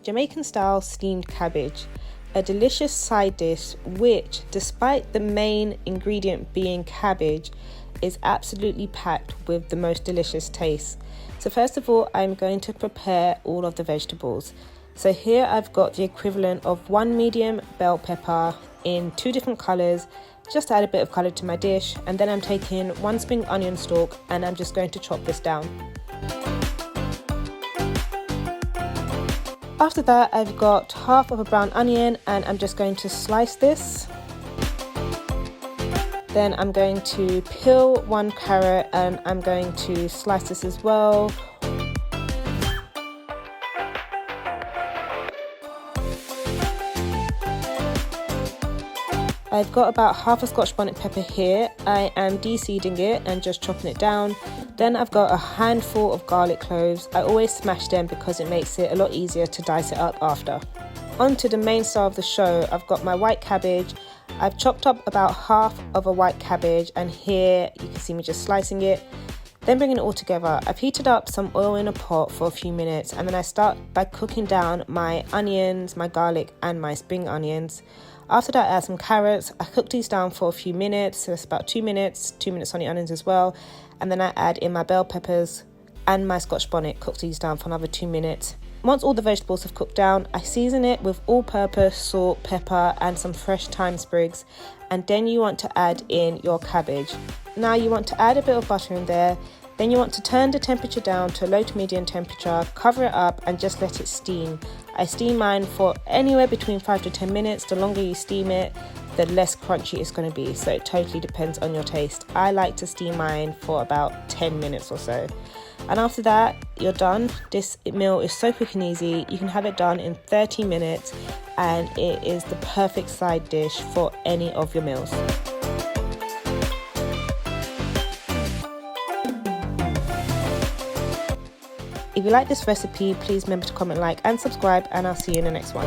Jamaican style steamed cabbage, a delicious side dish which, despite the main ingredient being cabbage, is absolutely packed with the most delicious taste. So first of all, I'm going to prepare all of the vegetables. So here I've got the equivalent of 1 medium bell pepper in 2 different colours, just to add a bit of colour to my dish, and then I'm taking 1 spring onion stalk and I'm just going to chop this down. After that, I've got half of a brown onion and I'm just going to slice this. Then I'm going to peel 1 carrot and I'm going to slice this as well. I've got about half a Scotch bonnet pepper here. I am de-seeding it and just chopping it down. Then I've got a handful of garlic cloves. I always smash them because it makes it a lot easier to dice it up after. On to the main star of the show. I've got my white cabbage. I've chopped up about half of a white cabbage, and here you can see me just slicing it. Then bringing it all together, I've heated up some oil in a pot for a few minutes, and then I start by cooking down my onions, my garlic and my spring onions. After that, I add some carrots. I cook these down for a few minutes, so it's about 2 minutes, 2 minutes on the onions as well. And then I add in my bell peppers and my Scotch bonnet, cook these down for another 2 minutes. Once all the vegetables have cooked down, I season it with all-purpose salt, pepper and some fresh thyme sprigs. And then you want to add in your cabbage. Now you want to add a bit of butter in there. Then you want to turn the temperature down to low to medium temperature, cover it up and just let it steam. I steam mine for anywhere between 5 to 10 minutes. The longer you steam it, the less crunchy it's going to be. So it totally depends on your taste. I like to steam mine for about 10 minutes or so. And after that, you're done. This meal is so quick and easy. You can have it done in 30 minutes and it is the perfect side dish for any of your meals. If you like this recipe, please remember to comment, like and subscribe, and I'll see you in the next one.